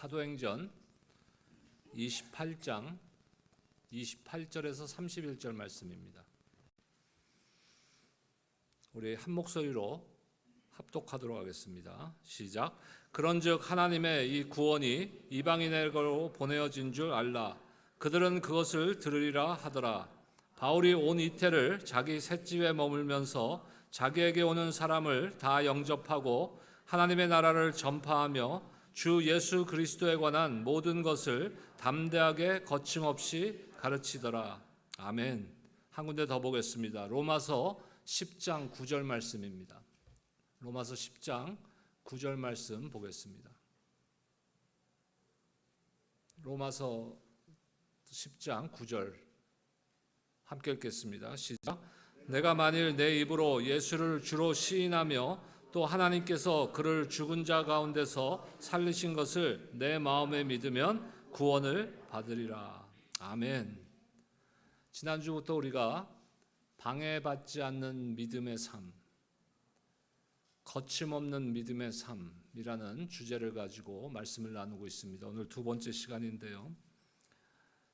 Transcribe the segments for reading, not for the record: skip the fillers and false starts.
사도행전 28장 28절에서 31절 말씀입니다. 우리 한 목소리로 합독하도록 하겠습니다. 시작. 그런즉 하나님의 이 구원이 이방인에게로 보내어진 줄 알라. 그들은 그것을 들으리라 하더라. 바울이 온 이태를 자기 셋집에 머물면서 자기에게 오는 사람을 다 영접하고 하나님의 나라를 전파하며 주 예수 그리스도에 관한 모든 것을 담대하게 거침없이 가르치더라. 아멘. 한 군데 더 보겠습니다. 로마서 10장 9절 말씀입니다. 로마서 10장 9절 말씀 보겠습니다. 로마서 10장 9절 함께 읽겠습니다. 시작. 내가 만일 내 입으로 예수를 주로 시인하며 또 하나님께서 그를 죽은 자 가운데서 살리신 것을 내 마음에 믿으면 구원을 받으리라. 아멘. 지난주부터 우리가 방해받지 않는 믿음의 삶, 거침없는 믿음의 삶이라는 주제를 가지고 말씀을 나누고 있습니다. 오늘 두 번째 시간인데요.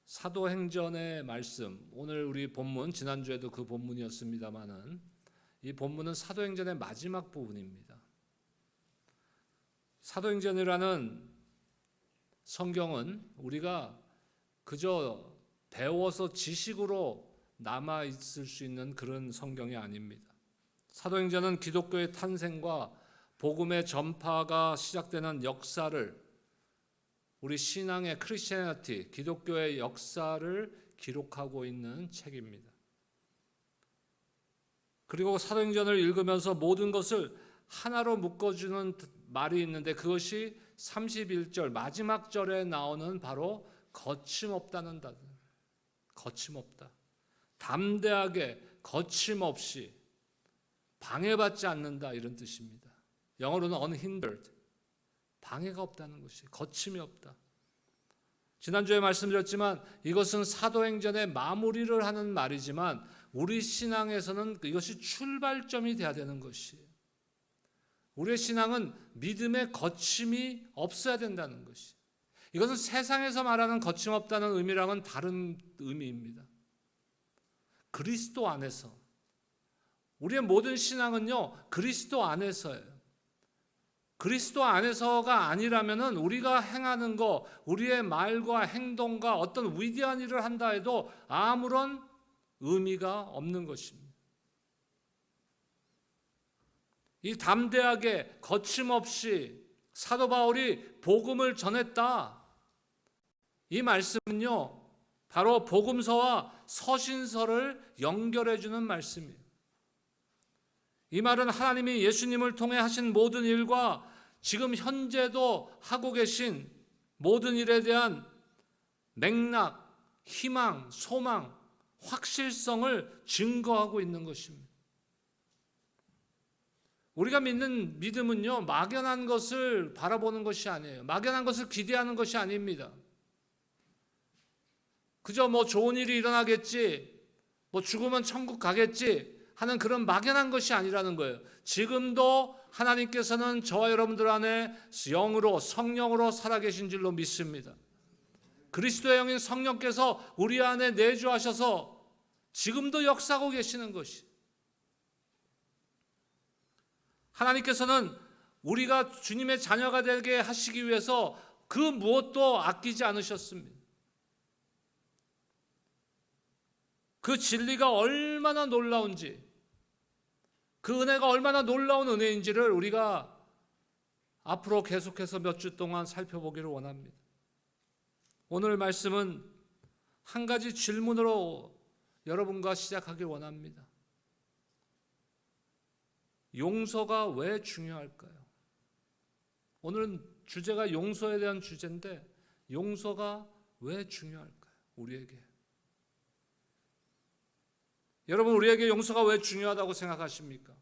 사도행전의 말씀, 오늘 우리 본문, 지난주에도 그 본문이었습니다마는 이 본문은 사도행전의 마지막 부분입니다. 사도행전이라는 성경은 우리가 그저 배워서 지식으로 남아있을 수 있는 그런 성경이 아닙니다. 사도행전은 기독교의 탄생과 복음의 전파가 시작되는 역사를, 우리 신앙의 크리스티애니티, 기독교의 역사를 기록하고 있는 책입니다. 그리고 사도행전을 읽으면서 모든 것을 하나로 묶어주는 말이 있는데 그것이 31절 마지막 절에 나오는 바로 거침없다는 단어. 거침없다. 담대하게 거침없이 방해받지 않는다 이런 뜻입니다. 영어로는 unhindered. 방해가 없다는 것이, 거침이 없다. 지난주에 말씀드렸지만 이것은 사도행전의 마무리를 하는 말이지만 우리 신앙에서는 이것이 출발점이 돼야 되는 것이에요. 우리의 신앙은 믿음의 거침이 없어야 된다는 것이. 이것은 세상에서 말하는 거침없다는 의미랑은 다른 의미입니다. 그리스도 안에서. 우리의 모든 신앙은요, 그리스도 안에서예요. 그리스도 안에서가 아니라면은 우리가 행하는 거, 우리의 말과 행동과 어떤 위대한 일을 한다 해도 아무런 의미가 없는 것입니다. 이 담대하게 거침없이 사도 바울이 복음을 전했다. 이 말씀은요, 바로 복음서와 서신서를 연결해 주는 말씀이에요. 이 말은 하나님이 예수님을 통해 하신 모든 일과 지금 현재도 하고 계신 모든 일에 대한 맥락, 희망, 소망, 확실성을 증거하고 있는 것입니다. 우리가 믿는 믿음은요, 막연한 것을 바라보는 것이 아니에요. 막연한 것을 기대하는 것이 아닙니다. 그저 좋은 일이 일어나겠지, 죽으면 천국 가겠지 하는 그런 막연한 것이 아니라는 거예요. 지금도 하나님께서는 저와 여러분들 안에 영으로, 성령으로 살아계신 줄로 믿습니다. 그리스도의 영인 성령께서 우리 안에 내주하셔서 지금도 역사하고 계시는 것이. 하나님께서는 우리가 주님의 자녀가 되게 하시기 위해서 그 무엇도 아끼지 않으셨습니다. 그 진리가 얼마나 놀라운지, 그 은혜가 얼마나 놀라운 은혜인지를 우리가 앞으로 계속해서 몇 주 동안 살펴보기를 원합니다. 오늘 말씀은 한 가지 질문으로 여러분과 시작하길 원합니다. 용서가 왜 중요할까요? 오늘은 주제가 용서에 대한 주제인데 용서가 왜 중요할까요? 우리에게. 여러분, 우리에게 용서가 왜 중요하다고 생각하십니까?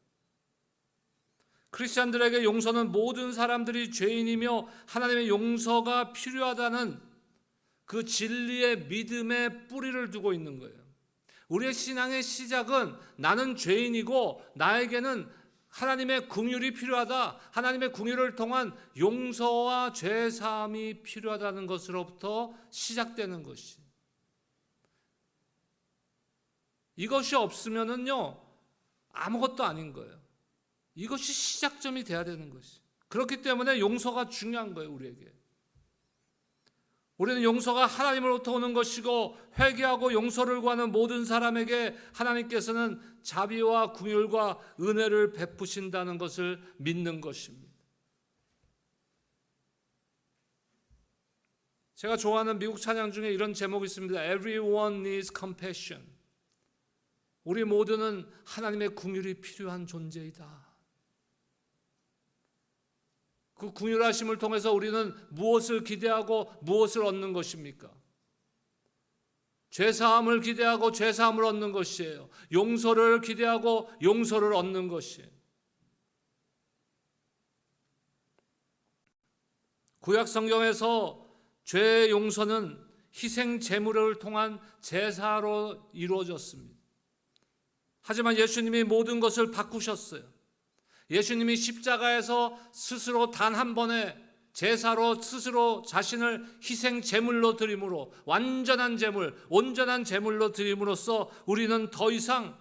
크리스찬들에게 용서는 모든 사람들이 죄인이며 하나님의 용서가 필요하다는 그 진리의 믿음의 뿌리를 두고 있는 거예요. 우리의 신앙의 시작은 나는 죄인이고 나에게는 하나님의 긍휼이 필요하다. 하나님의 긍휼을 통한 용서와 죄 사함이 필요하다는 것으로부터 시작되는 것이. 이것이 없으면은요 아무것도 아닌 거예요. 이것이 시작점이 돼야 되는 것이. 그렇기 때문에 용서가 중요한 거예요, 우리에게. 우리는 용서가 하나님으로부터 오는 것이고 회개하고 용서를 구하는 모든 사람에게 하나님께서는 자비와 긍휼과 은혜를 베푸신다는 것을 믿는 것입니다. 제가 좋아하는 미국 찬양 중에 이런 제목이 있습니다. Everyone needs compassion. 우리 모두는 하나님의 긍휼이 필요한 존재이다. 그 긍휼하심을 통해서 우리는 무엇을 기대하고 무엇을 얻는 것입니까? 죄사함을 기대하고 죄사함을 얻는 것이에요. 용서를 기대하고 용서를 얻는 것이에요. 구약 성경에서 죄의 용서는 희생 제물을 통한 제사로 이루어졌습니다. 하지만 예수님이 모든 것을 바꾸셨어요. 예수님이 십자가에서 스스로 단 한 번의 제사로 스스로 자신을 희생 제물로 드림으로 완전한 제물, 온전한 제물로 드림으로써 우리는 더 이상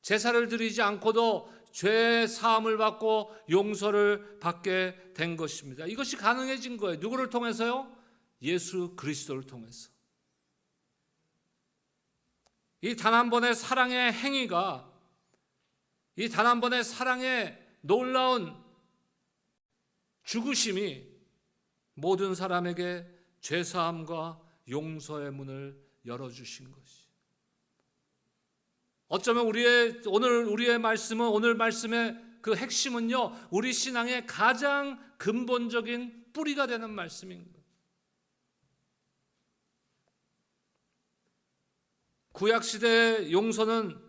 제사를 드리지 않고도 죄 사함을 받고 용서를 받게 된 것입니다. 이것이 가능해진 거예요. 누구를 통해서요? 예수 그리스도를 통해서. 이 단 한 번의 사랑의 행위가, 이 단 한 번의 사랑의 놀라운 죽으심이 모든 사람에게 죄사함과 용서의 문을 열어주신 것이. 어쩌면 오늘 말씀의 그 핵심은요, 우리 신앙의 가장 근본적인 뿌리가 되는 말씀인 거예요. 구약시대의 용서는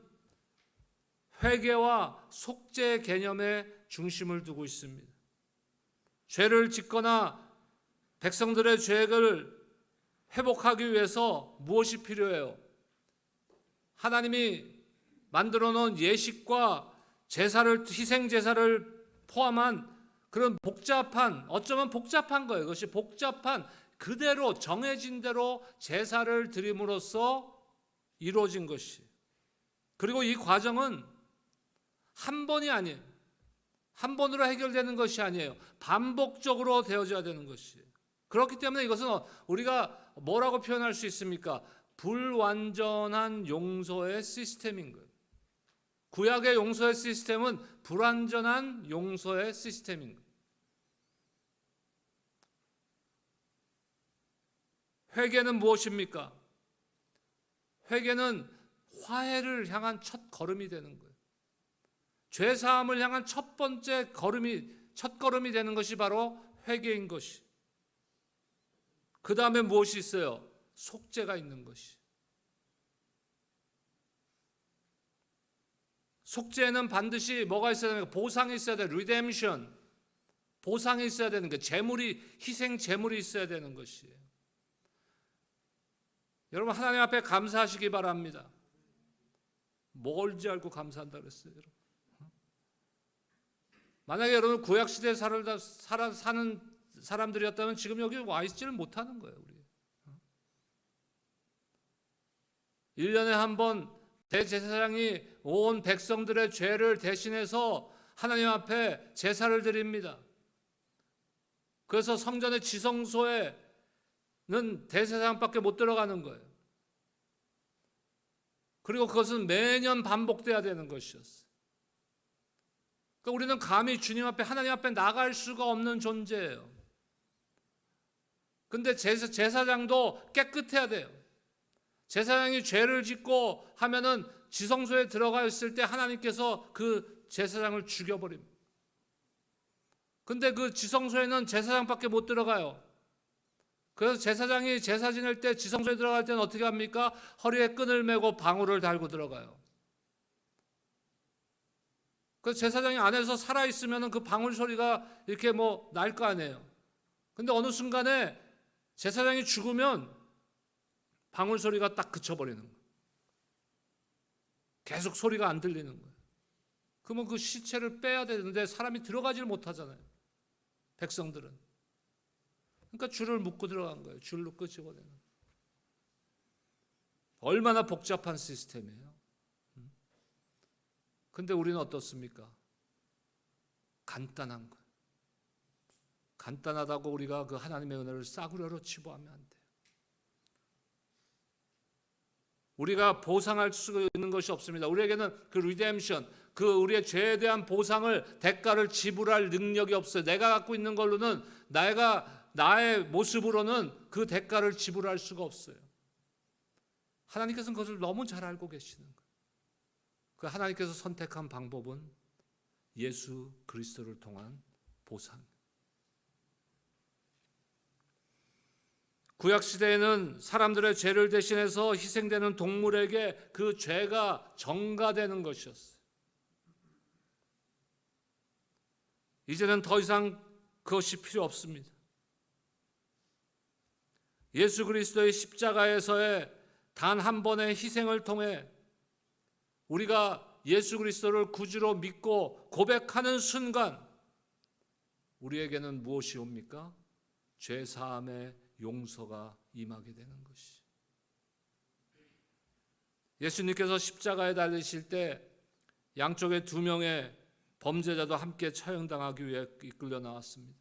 회개와 속죄 개념에 중심을 두고 있습니다. 죄를 짓거나 백성들의 죄를 회복하기 위해서 무엇이 필요해요? 하나님이 만들어 놓은 예식과 제사를, 희생 제사를 포함한 그런 복잡한, 어쩌면 복잡한 거예요. 그것이 복잡한 그대로 정해진 대로 제사를 드림으로써 이루어진 것이. 그리고 이 과정은 한 번이 아니에요. 한 번으로 해결되는 것이 아니에요. 반복적으로 되어져야 되는 것이에요. 그렇기 때문에 이것은 우리가 뭐라고 표현할 수 있습니까? 불완전한 용서의 시스템인 거예요. 구약의 용서의 시스템은 불완전한 용서의 시스템인 거예요. 회개는 무엇입니까? 회개는 화해를 향한 첫 걸음이 되는 거예요. 죄사함을 향한 첫 걸음이 되는 것이 바로 회개인 것이. 그 다음에 무엇이 있어요? 속죄가 있는 것이. 속죄는 반드시 뭐가 있어야 되는 거예요? 보상이 있어야 돼요. 리뎀션. 보상이 있어야 되는 거예요. 희생 제물이 있어야 되는 것이에요. 여러분, 하나님 앞에 감사하시기 바랍니다. 뭘지 알고 감사한다 그랬어요, 여러분. 만약에 여러분 구약시대에 사는 사람들이었다면 지금 여기 와 있지를 못하는 거예요, 우리. 1년에 한 번 대제사장이 온 백성들의 죄를 대신해서 하나님 앞에 제사를 드립니다. 그래서 성전의 지성소에는 대제사장밖에 못 들어가는 거예요. 그리고 그것은 매년 반복돼야 되는 것이었어요. 그러니까 우리는 감히 주님 앞에, 하나님 앞에 나갈 수가 없는 존재예요. 근데 제사장도 깨끗해야 돼요. 제사장이 죄를 짓고 하면은 지성소에 들어가 있을 때 하나님께서 그 제사장을 죽여버립니다. 근데 그 지성소에는 제사장밖에 못 들어가요. 그래서 제사장이 제사 지낼 때 지성소에 들어갈 때는 어떻게 합니까? 허리에 끈을 매고 방울을 달고 들어가요. 그래서 제사장이 안에서 살아있으면 그 방울 소리가 이렇게 날 거 아니에요. 근데 어느 순간에 제사장이 죽으면 방울 소리가 딱 그쳐버리는 거예요. 계속 소리가 안 들리는 거예요. 그러면 그 시체를 빼야 되는데 사람이 들어가지를 못하잖아요. 백성들은. 그러니까 줄을 묶고 들어간 거예요. 줄로 끄집어내는. 얼마나 복잡한 시스템이에요. 근데 우리는 어떻습니까? 간단한 거예요. 간단하다고 우리가 그 하나님의 은혜를 싸구려로 치부하면 안 돼요. 우리가 보상할 수 있는 것이 없습니다. 우리에게는 그 리뎀션, 그 우리의 죄에 대한 보상을, 대가를 지불할 능력이 없어요. 내가 갖고 있는 걸로는, 나의 모습으로는 그 대가를 지불할 수가 없어요. 하나님께서는 그것을 너무 잘 알고 계시는 거예요. 그 하나님께서 선택한 방법은 예수 그리스도를 통한 보상. 구약 시대에는 사람들의 죄를 대신해서 희생되는 동물에게 그 죄가 전가되는 것이었어요. 이제는 더 이상 그것이 필요 없습니다. 예수 그리스도의 십자가에서의 단 한 번의 희생을 통해 우리가 예수 그리스도를 구주로 믿고 고백하는 순간 우리에게는 무엇이 옵니까? 죄 사함의 용서가 임하게 되는 것이. 예수님께서 십자가에 달리실 때 양쪽에 2명의 범죄자도 함께 처형당하기 위해 이끌려 나왔습니다.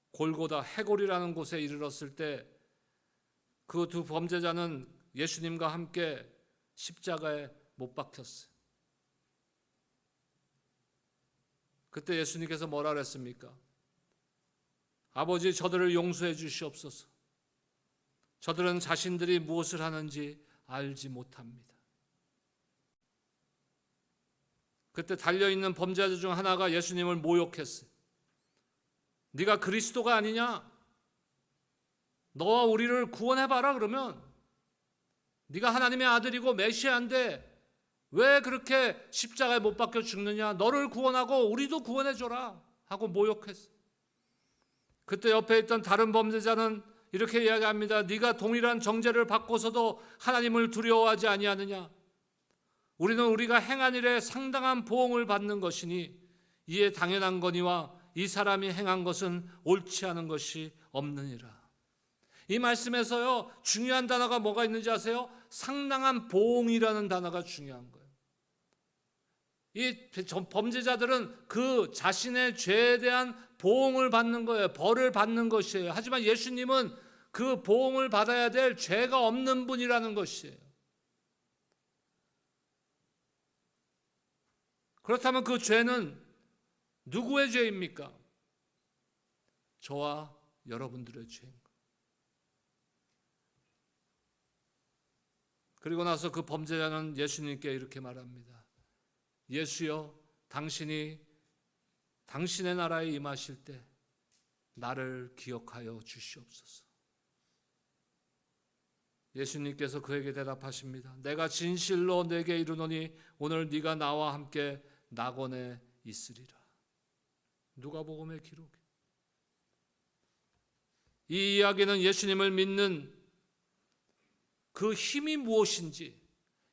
골고다 해골이라는 곳에 이르렀을 때 그 2 범죄자는 예수님과 함께 십자가에 못 박혔어요. 그때 예수님께서 뭐라 그랬습니까? 아버지, 저들을 용서해 주시옵소서. 저들은 자신들이 무엇을 하는지 알지 못합니다. 그때 달려있는 범죄자 중 하나가 예수님을 모욕했어요. 네가 그리스도가 아니냐? 너와 우리를 구원해봐라. 그러면 네가 하나님의 아들이고 메시아인데 왜 그렇게 십자가에 못 박혀 죽느냐? 너를 구원하고 우리도 구원해줘라 하고 모욕했어요. 그때 옆에 있던 다른 범죄자는 이렇게 이야기합니다. 네가 동일한 정죄를 받고서도 하나님을 두려워하지 아니하느냐? 우리는 우리가 행한 일에 상당한 보응을 받는 것이니 이에 당연한 거니와 이 사람이 행한 것은 옳지 않은 것이 없느니라. 이 말씀에서요, 중요한 단어가 뭐가 있는지 아세요? 상당한 보응이라는 단어가 중요한 거예요. 이 범죄자들은 그 자신의 죄에 대한 보응을 받는 거예요. 벌을 받는 것이에요. 하지만 예수님은 그 보응을 받아야 될 죄가 없는 분이라는 것이에요. 그렇다면 그 죄는 누구의 죄입니까? 저와 여러분들의 죄입니다. 그리고 나서 그 범죄자는 예수님께 이렇게 말합니다. 예수여, 당신이 당신의 나라에 임하실 때 나를 기억하여 주시옵소서. 예수님께서 그에게 대답하십니다. 내가 진실로 내게 이르노니 오늘 네가 나와 함께 낙원에 있으리라. 누가복음의 기록이. 이 이야기는 예수님을 믿는 그 힘이 무엇인지,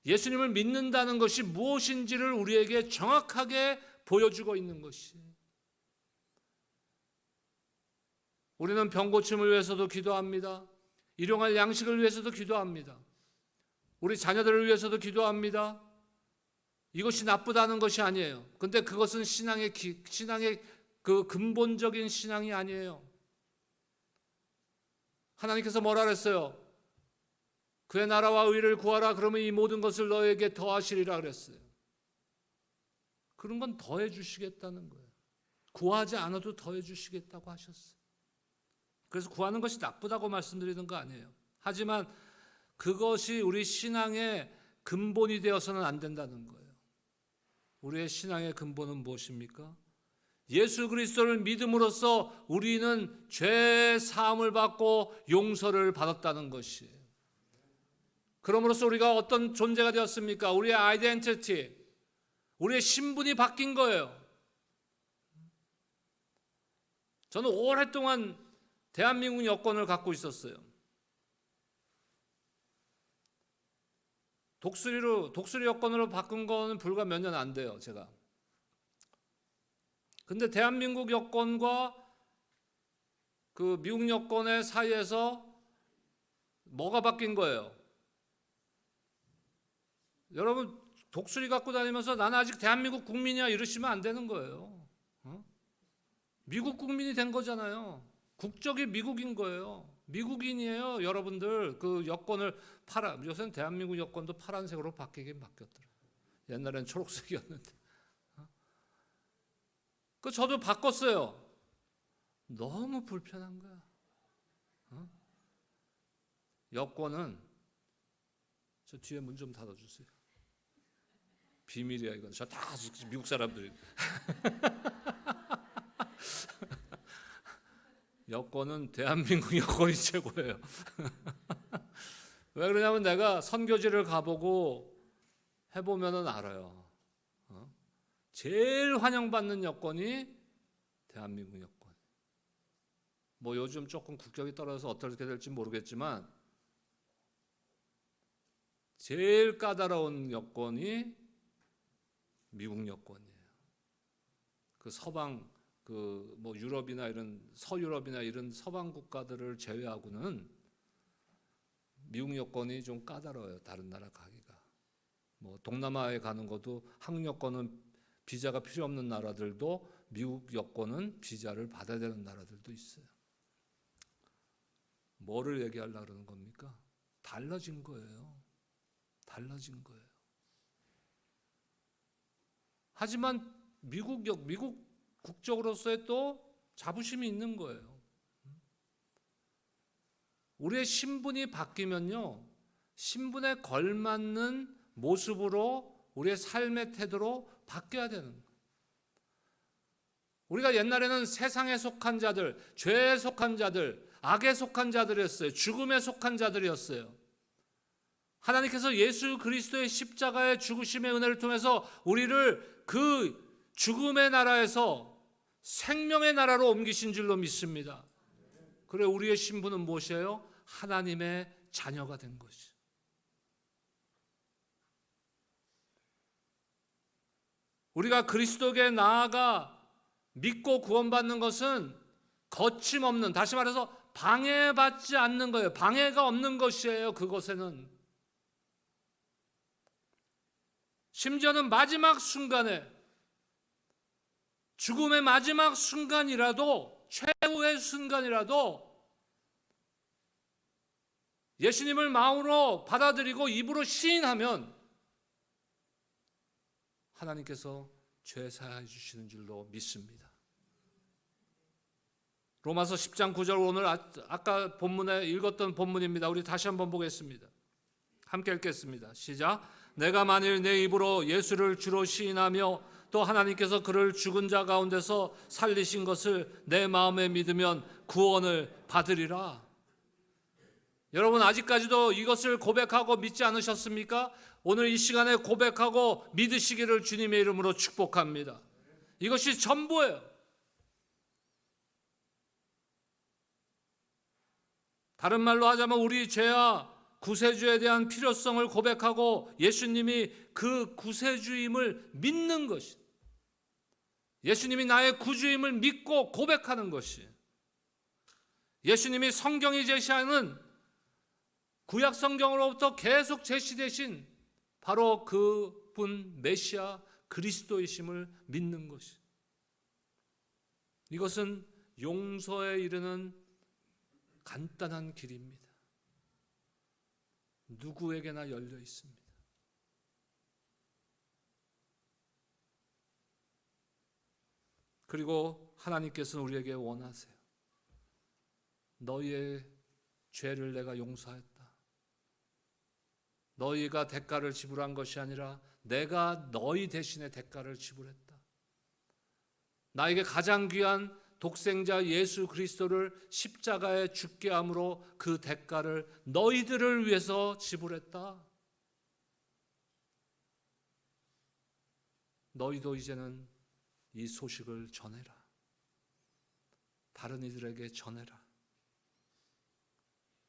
예수님을 믿는다는 것이 무엇인지를 우리에게 정확하게 보여주고 있는 것이에요. 우리는 병 고침을 위해서도 기도합니다. 일용할 양식을 위해서도 기도합니다. 우리 자녀들을 위해서도 기도합니다. 이것이 나쁘다는 것이 아니에요. 근데 그것은 신앙의 그 근본적인 신앙이 아니에요. 하나님께서 뭐라 그랬어요? 그의 나라와 의를 구하라. 그러면 이 모든 것을 너에게 더하시리라 그랬어요. 그런 건 더해 주시겠다는 거예요. 구하지 않아도 더해 주시겠다고 하셨어요. 그래서 구하는 것이 나쁘다고 말씀드리는 거 아니에요. 하지만 그것이 우리 신앙의 근본이 되어서는 안 된다는 거예요. 우리의 신앙의 근본은 무엇입니까? 예수 그리스도를 믿음으로써 우리는 죄 사함을 받고 용서를 받았다는 것이에요. 그럼으로써 우리가 어떤 존재가 되었습니까? 우리의 아이덴티티, 우리의 신분이 바뀐 거예요. 저는 오랫동안 대한민국 여권을 갖고 있었어요. 독수리 여권으로 바꾼 거는 불과 몇 년 안 돼요, 제가. 근데 대한민국 여권과 그 미국 여권의 사이에서 뭐가 바뀐 거예요? 여러분, 독수리 갖고 다니면서 나는 아직 대한민국 국민이야 이러시면 안 되는 거예요. 미국 국민이 된 거잖아요. 국적이 미국인 거예요. 미국인이에요, 여러분들. 그 여권을 요새는 대한민국 여권도 파란색으로 바뀌긴 바뀌었더라고요. 옛날엔 초록색이었는데. 그 저도 바꿨어요. 너무 불편한 거야. 여권은 저 뒤에 문 좀 닫아주세요. 비밀이야 이건. 저 다 미국 사람들이. 여권은 대한민국 여권이 최고예요. 왜 그러냐면 내가 선교지를 가보고 해보면은 알아요. 제일 환영받는 여권이 대한민국 여권. 뭐 요즘 조금 국격이 떨어져서 어떻게 될지 모르겠지만 제일 까다로운 여권이 미국 여권이에요. 그 서방 그 뭐 유럽이나 이런 서유럽이나 이런 서방 국가들을 제외하고는 미국 여권이 좀 까다로워요. 다른 나라 가기가. 뭐 동남아에 가는 것도 한국 여권은 비자가 필요 없는 나라들도 미국 여권은 비자를 받아야 되는 나라들도 있어요. 뭐를 얘기하려고 그러는 겁니까? 달라진 거예요. 달라진 거예요. 하지만 미국 국적으로서의 또 자부심이 있는 거예요. 우리의 신분이 바뀌면요, 신분에 걸맞는 모습으로 우리의 삶의 태도로 바뀌어야 되는 거예요. 우리가 옛날에는 세상에 속한 자들, 죄에 속한 자들, 악에 속한 자들이었어요. 죽음에 속한 자들이었어요. 하나님께서 예수 그리스도의 십자가의 죽으심의 은혜를 통해서 우리를 그 죽음의 나라에서 생명의 나라로 옮기신 줄로 믿습니다. 그래 우리의 신분은 무엇이에요? 하나님의 자녀가 된 것이. 우리가 그리스도께 나아가 믿고 구원받는 것은 거침없는, 다시 말해서 방해받지 않는 거예요. 방해가 없는 것이에요. 그것에는 심지어는 마지막 순간에, 죽음의 마지막 순간이라도, 최후의 순간이라도 예수님을 마음으로 받아들이고 입으로 시인하면 하나님께서 죄 사하여 주시는 줄로 믿습니다. 로마서 10장 9절, 오늘 아까 본문에 읽었던 본문입니다. 우리 다시 한번 보겠습니다. 함께 읽겠습니다. 시작. 내가 만일 내 입으로 예수를 주로 시인하며 또 하나님께서 그를 죽은 자 가운데서 살리신 것을 내 마음에 믿으면 구원을 받으리라. 여러분 아직까지도 이것을 고백하고 믿지 않으셨습니까? 오늘 이 시간에 고백하고 믿으시기를 주님의 이름으로 축복합니다. 이것이 전부예요. 다른 말로 하자면 우리 죄와 구세주에 대한 필요성을 고백하고 예수님이 그 구세주임을 믿는 것이, 예수님이 나의 구주임을 믿고 고백하는 것이, 예수님이 성경이 제시하는 구약 성경으로부터 계속 제시되신 바로 그분 메시아 그리스도이심을 믿는 것이, 이것은 용서에 이르는 간단한 길입니다. 누구에게나 열려 있습니다. 그리고 하나님께서는 우리에게 원하세요. 너희의 죄를 내가 용서했다. 너희가 대가를 지불한 것이 아니라 내가 너희 대신에 대가를 지불했다. 나에게 가장 귀한 독생자 예수 그리스도를 십자가에 죽게 함으로 그 대가를 너희들을 위해서 지불했다. 너희도 이제는 이 소식을 전해라. 다른 이들에게 전해라.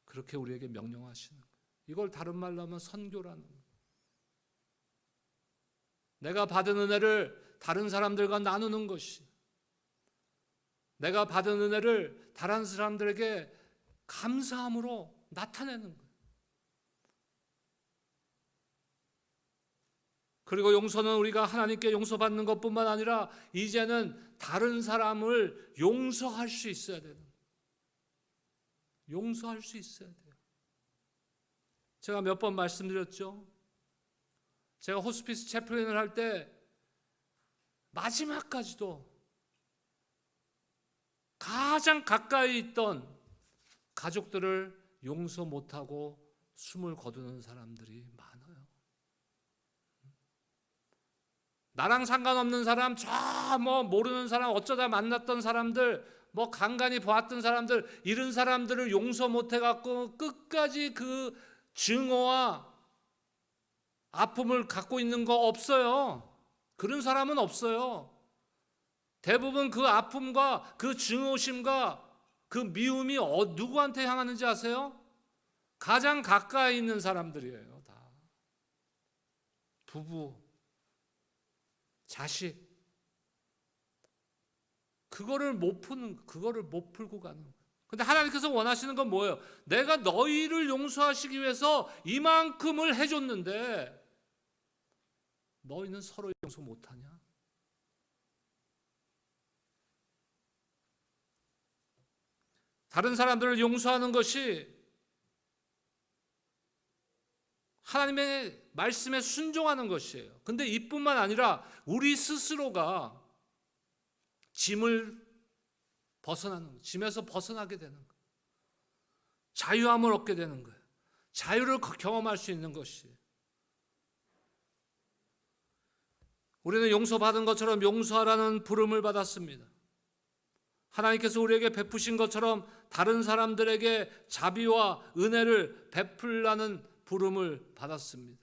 그렇게 우리에게 명령하시는 거예요. 이걸 다른 말로 하면 선교라는 거예요. 내가 받은 은혜를 다른 사람들과 나누는 것이, 내가 받은 은혜를 다른 사람들에게 감사함으로 나타내는 거예요. 그리고 용서는 우리가 하나님께 용서받는 것뿐만 아니라 이제는 다른 사람을 용서할 수 있어야 되는 거예요. 용서할 수 있어야 돼요. 제가 몇 번 말씀드렸죠. 제가 호스피스 채플린을 할 때 마지막까지도 가장 가까이 있던 가족들을 용서 못하고 숨을 거두는 사람들이 많아요. 나랑 상관없는 사람, 저 모르는 사람, 어쩌다 만났던 사람들, 간간히 보았던 사람들, 이런 사람들을 용서 못해갖고 끝까지 그 증오와 아픔을 갖고 있는 거 없어요. 그런 사람은 없어요. 대부분 그 아픔과 그 증오심과 그 미움이 누구한테 향하는지 아세요? 가장 가까이 있는 사람들이에요. 다. 부부, 자식. 그거를 못 풀고 가는 거예요. 근데 하나님께서 원하시는 건 뭐예요? 내가 너희를 용서하시기 위해서 이만큼을 해줬는데 너희는 서로 용서 못하냐? 다른 사람들을 용서하는 것이 하나님의 말씀에 순종하는 것이에요. 근데 이뿐만 아니라 우리 스스로가 짐을 벗어나는 거예요. 짐에서 벗어나게 되는 거예요. 자유함을 얻게 되는 거예요. 자유를 경험할 수 있는 것이. 우리는 용서받은 것처럼 용서하라는 부름을 받았습니다. 하나님께서 우리에게 베푸신 것처럼 다른 사람들에게 자비와 은혜를 베풀라는 부름을 받았습니다.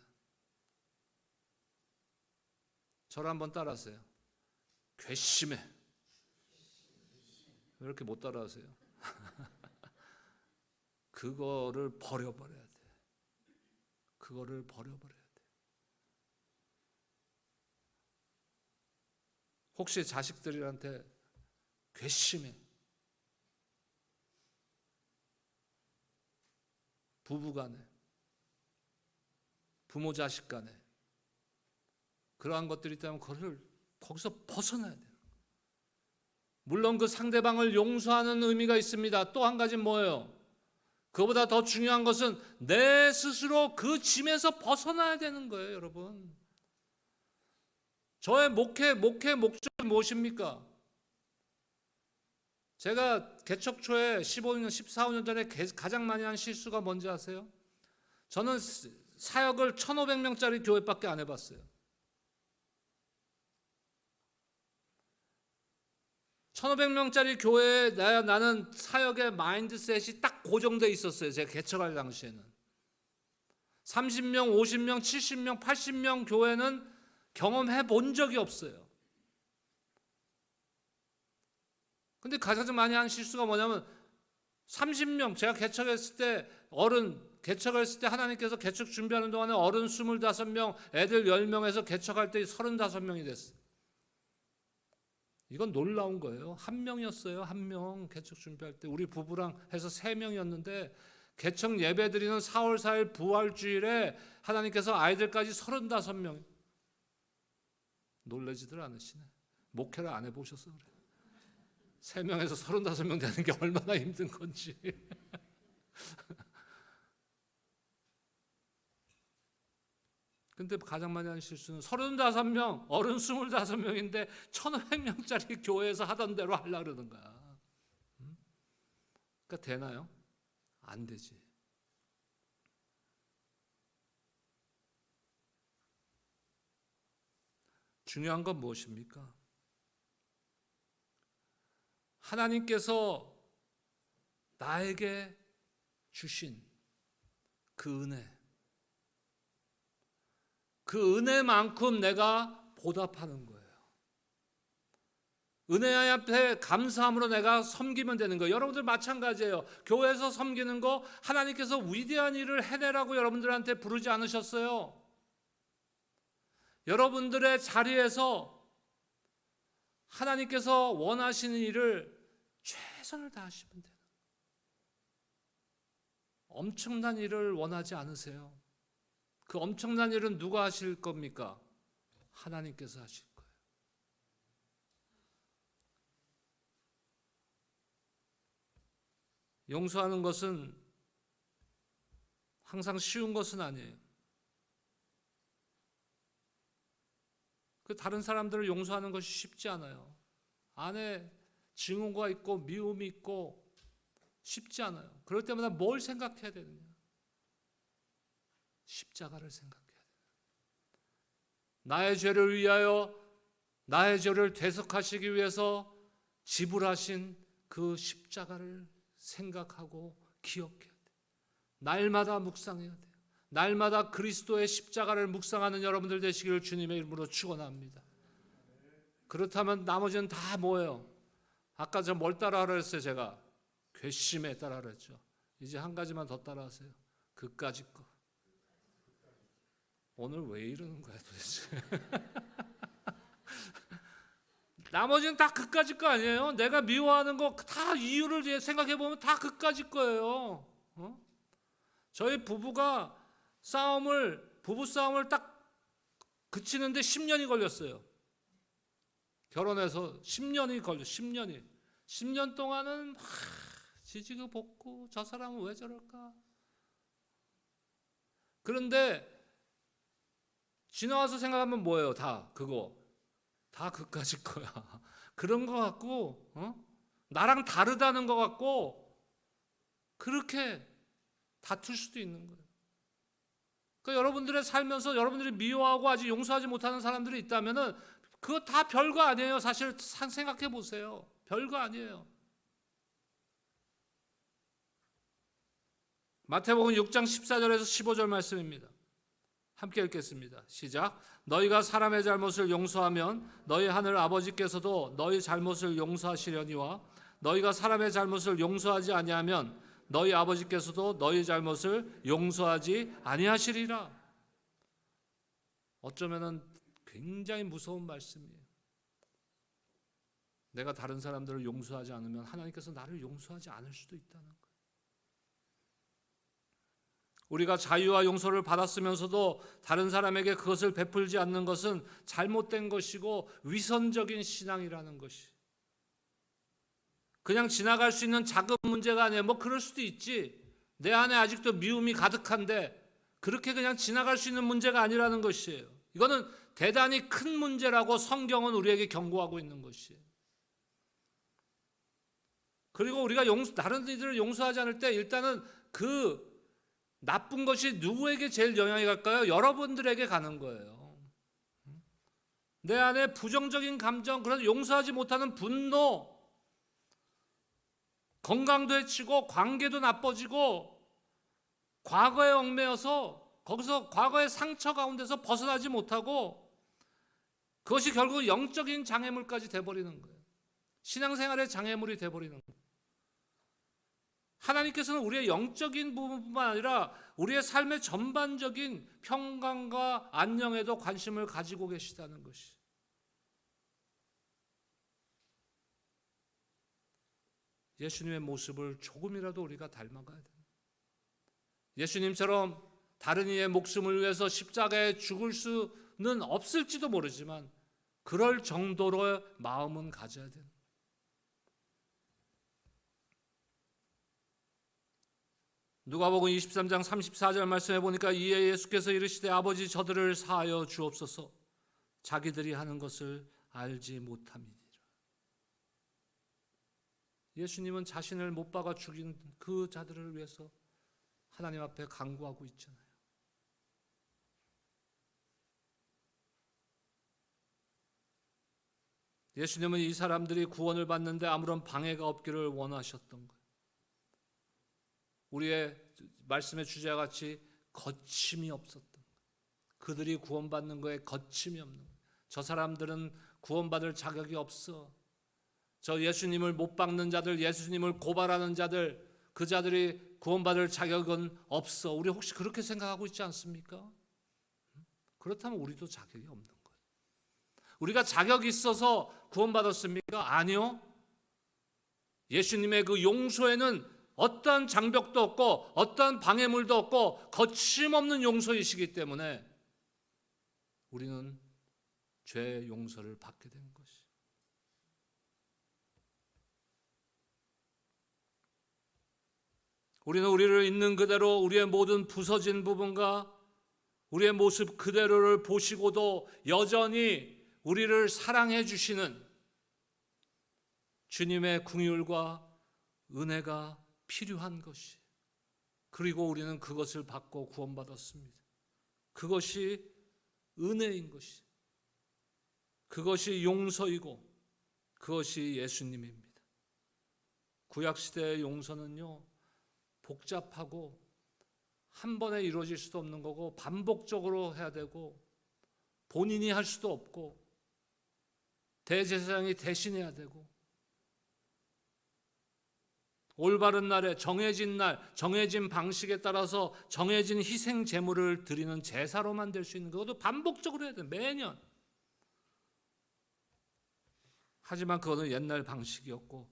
저를 한번 따라하세요. 괘씸해. 왜 이렇게 못 따라하세요? 그거를 버려버려야 돼. 그거를 버려버려야 돼. 혹시 자식들한테 괘씸해. 부부간에, 부모 자식 간에 그러한 것들이 있다면 그걸 거기서 벗어나야 돼요. 물론 그 상대방을 용서하는 의미가 있습니다. 또 한 가지는 뭐예요? 그보다 더 중요한 것은 내 스스로 그 짐에서 벗어나야 되는 거예요, 여러분. 저의 목회 목적이 무엇입니까? 제가 개척 초에 15년, 14, 15년 전에 가장 많이 한 실수가 뭔지 아세요? 저는 사역을 1,500명짜리 교회밖에 안 해봤어요. 1,500명짜리 교회에 나는 사역의 마인드셋이 딱 고정되어 있었어요. 제가 개척할 당시에는. 30명, 50명, 70명, 80명 교회는 경험해 본 적이 없어요. 근데 가장 많이 한 실수가 뭐냐면 30명, 제가 개척했을 때 개척했을 때 하나님께서 개척 준비하는 동안에 어른 25명, 애들 10명에서 개척할 때 35명이 됐어요. 이건 놀라운 거예요. 1명이었어요. 1명 개척 준비할 때. 우리 부부랑 해서 3명이었는데 개척 예배 드리는 4월 4일 부활주일에 하나님께서 아이들까지 35명. 놀라지들 않으시네. 목회를 안 해보셔서 그래. 3명에서 35명 되는 게 얼마나 힘든 건지. 근데 가장 많이 하는 실수는 35명, 어른 25명인데 1,500명짜리 교회에서 하던 대로 하려고 그러는 거야. 그러니까 되나요? 안 되지. 중요한 건 무엇입니까? 하나님께서 나에게 주신 그 은혜, 그 은혜만큼 내가 보답하는 거예요. 은혜 앞에 감사함으로 내가 섬기면 되는 거예요. 여러분들 마찬가지예요. 교회에서 섬기는 거 하나님께서 위대한 일을 해내라고 여러분들한테 부르지 않으셨어요. 여러분들의 자리에서 하나님께서 원하시는 일을 최선을 다하시면 돼요. 엄청난 일을 원하지 않으세요? 그 엄청난 일은 누가 하실 겁니까? 하나님께서 하실 거예요. 용서하는 것은 항상 쉬운 것은 아니에요. 그 다른 사람들을 용서하는 것이 쉽지 않아요. 안에 증오가 있고 미움이 있고 쉽지 않아요. 그럴 때마다 뭘 생각해야 되느냐? 십자가를 생각해야 돼요. 나의 죄를 위하여 나의 죄를 대속하시기 위해서 지불하신 그 십자가를 생각하고 기억해야 돼요. 날마다 묵상해야 돼요. 날마다 그리스도의 십자가를 묵상하는 여러분들 되시기를 주님의 이름으로 축원합니다. 그렇다면 나머지는 다 뭐예요? 아까 저 뭘 따라하라 했어요? 제가 괘씸에 따라하라 했죠. 이제 한 가지만 더 따라하세요. 그까짓 거. 오늘 왜 이러는 거야 도대체? 나머지는 다 그까짓 거 아니에요? 내가 미워하는 거 다 이유를 생각해 보면 다 그까짓 거예요. 저희 부부가 부부 싸움을 딱 그치는데 10년이 걸렸어요. 결혼해서 10년이 걸려. 10년 동안은 지지고 볶고 저 사람은 왜 저럴까? 그런데 지나와서 생각하면 뭐예요? 다 그까짓 거야. 그런 거 같고 나랑 다르다는 거 같고 그렇게 다툴 수도 있는 거예요. 그러니까 여러분들의 살면서 여러분들이 미워하고 아직 용서하지 못하는 사람들이 있다면은 그거 다 별거 아니에요. 사실 생각해 보세요. 별거 아니에요. 마태복음 6장 14절에서 15절 말씀입니다. 함께 읽겠습니다. 시작. 너희가 사람의 잘못을 용서하면 너희 하늘 아버지께서도 너희 잘못을 용서하시려니와 너희가 사람의 잘못을 용서하지 아니하면 너희 아버지께서도 너희 잘못을 용서하지 아니하시리라. 어쩌면은 굉장히 무서운 말씀이에요. 내가 다른 사람들을 용서하지 않으면 하나님께서 나를 용서하지 않을 수도 있다는 거예요. 우리가 자유와 용서를 받았으면서도 다른 사람에게 그것을 베풀지 않는 것은 잘못된 것이고 위선적인 신앙이라는 것이. 그냥 지나갈 수 있는 작은 문제가 아니에요. 뭐 그럴 수도 있지. 내 안에 아직도 미움이 가득한데 그렇게 그냥 지나갈 수 있는 문제가 아니라는 것이에요. 이거는 대단히 큰 문제라고 성경은 우리에게 경고하고 있는 것이에요. 그리고 우리가 다른 이들을 용서하지 않을 때 일단은 그 나쁜 것이 누구에게 제일 영향이 갈까요? 여러분들에게 가는 거예요. 내 안에 부정적인 감정, 그래서 용서하지 못하는 분노, 건강도 해치고 관계도 나빠지고 과거에 얽매여서 거기서 과거의 상처 가운데서 벗어나지 못하고 그것이 결국 영적인 장애물까지 돼버리는 거예요. 신앙생활의 장애물이 돼버리는 거예요. 하나님께서는 우리의 영적인 부분뿐만 아니라 우리의 삶의 전반적인 평강과 안녕에도 관심을 가지고 계시다는 것이. 예수님의 모습을 조금이라도 우리가 닮아가야 됩니다. 예수님처럼 다른 이의 목숨을 위해서 십자가에 죽을 수는 없을지도 모르지만 그럴 정도로의 마음은 가져야 됩니다. 누가복음 23장 34절 말씀해 보니까 이에 예수께서 이르시되 아버지 저들을 사하여 주옵소서 자기들이 하는 것을 알지 못함이니라. 예수님은 자신을 못 박아 죽인 그 자들을 위해서 하나님 앞에 간구하고 있잖아요. 예수님은 이 사람들이 구원을 받는데 아무런 방해가 없기를 원하셨던 거예요. 우리의 말씀의 주제와 같이 거침이 없었던 거예요. 그들이 구원받는 거에 거침이 없는 거예요. 저 사람들은 구원받을 자격이 없어. 저 예수님을 못 박는 자들, 예수님을 고발하는 자들, 그 자들이 구원받을 자격은 없어. 우리 혹시 그렇게 생각하고 있지 않습니까? 그렇다면 우리도 자격이 없는 거예요. 우리가 자격이 있어서 구원받았습니까? 아니요. 예수님의 그 용서에는 어떠한 장벽도 없고 어떠한 방해물도 없고 거침없는 용서이시기 때문에 우리는 죄의 용서를 받게 된 것이. 우리는 우리를 있는 그대로 우리의 모든 부서진 부분과 우리의 모습 그대로를 보시고도 여전히 우리를 사랑해 주시는 주님의 긍휼과 은혜가 필요한 것이. 그리고 우리는 그것을 받고 구원받았습니다. 그것이 은혜인 것이. 그것이 용서이고 그것이 예수님입니다. 구약시대의 용서는요, 복잡하고 한 번에 이루어질 수도 없는 거고 반복적으로 해야 되고 본인이 할 수도 없고 대제사장이 대신해야 되고 올바른 날에 정해진 날, 정해진 방식에 따라서 정해진 희생 제물을 드리는 제사로만 될 수 있는 것도 반복적으로 해야 돼. 매년. 하지만 그거는 옛날 방식이었고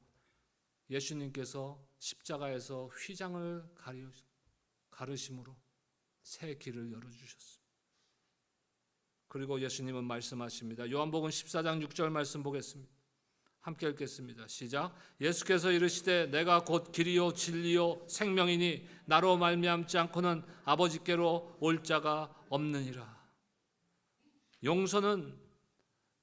예수님께서 십자가에서 휘장을 가르심으로 새 길을 열어주셨습니다. 그리고 예수님은 말씀하십니다. 요한복음 14장 6절 말씀 보겠습니다. 함께 읽겠습니다. 시작. 예수께서 이르시되 내가 곧 길이요 진리요 생명이니 나로 말미암지 않고는 아버지께로 올 자가 없느니라. 용서는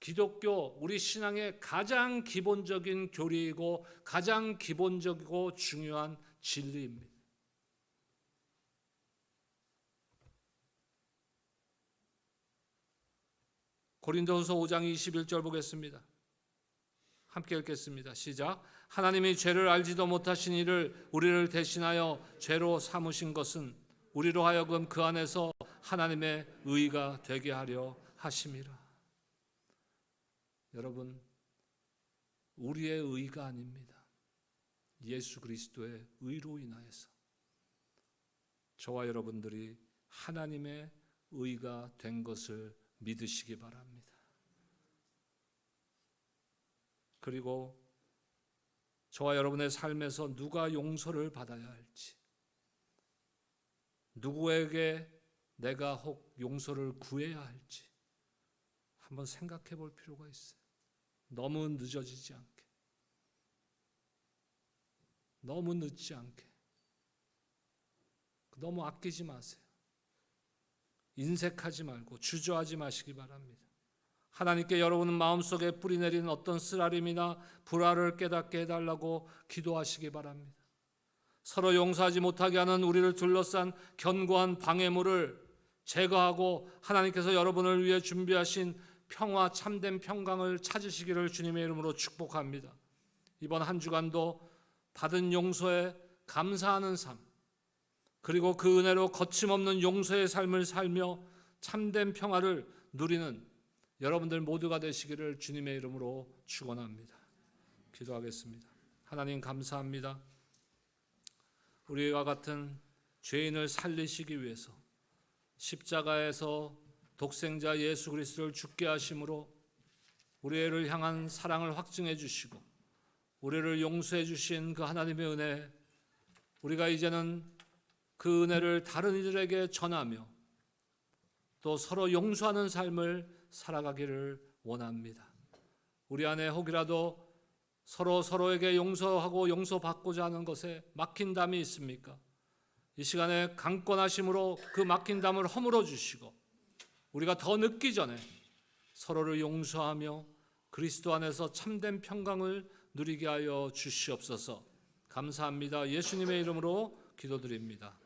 기독교 우리 신앙의 가장 기본적인 교리이고 가장 기본적이고 중요한 진리입니다. 고린도후서 5장 21절 보겠습니다. 함께 읽겠습니다. 시작. 하나님이 죄를 알지도 못하신 이를 우리를 대신하여 죄로 삼으신 것은 우리로 하여금 그 안에서 하나님의 의가 되게 하려 하심이라. 여러분, 우리의 의가 아닙니다. 예수 그리스도의 의로 인하여서 저와 여러분들이 하나님의 의가 된 것을 믿으시기 바랍니다. 그리고 저와 여러분의 삶에서 누가 용서를 받아야 할지, 누구에게 내가 혹 용서를 구해야 할지 한번 생각해 볼 필요가 있어요. 너무 늦어지지 않게, 너무 늦지 않게, 너무 아끼지 마세요. 인색하지 말고 주저하지 마시기 바랍니다. 하나님께 여러분 마음속에 뿌리내리는 어떤 쓰라림이나 불화를 깨닫게 해달라고 기도하시기 바랍니다. 서로 용서하지 못하게 하는 우리를 둘러싼 견고한 방해물을 제거하고 하나님께서 여러분을 위해 준비하신 평화, 참된 평강을 찾으시기를 주님의 이름으로 축복합니다. 이번 한 주간도 받은 용서에 감사하는 삶, 그리고 그 은혜로 거침없는 용서의 삶을 살며 참된 평화를 누리는 여러분들 모두가 되시기를 주님의 이름으로 축원합니다. 기도하겠습니다. 하나님 감사합니다. 우리와 같은 죄인을 살리시기 위해서 십자가에서 독생자 예수 그리스도를 죽게 하심으로 우리를 향한 사랑을 확증해 주시고 우리를 용서해 주신 그 하나님의 은혜, 우리가 이제는 그 은혜를 다른 이들에게 전하며 또 서로 용서하는 삶을 살아가기를 원합니다. 우리 안에 혹이라도 서로에게 용서하고 용서받고자 하는 것에 막힌 담이 있습니까? 이 시간에 강권하심으로 그 막힌 담을 허물어 주시고 우리가 더 늦기 전에 서로를 용서하며 그리스도 안에서 참된 평강을 누리게 하여 주시옵소서. 감사합니다. 예수님의 이름으로 기도드립니다.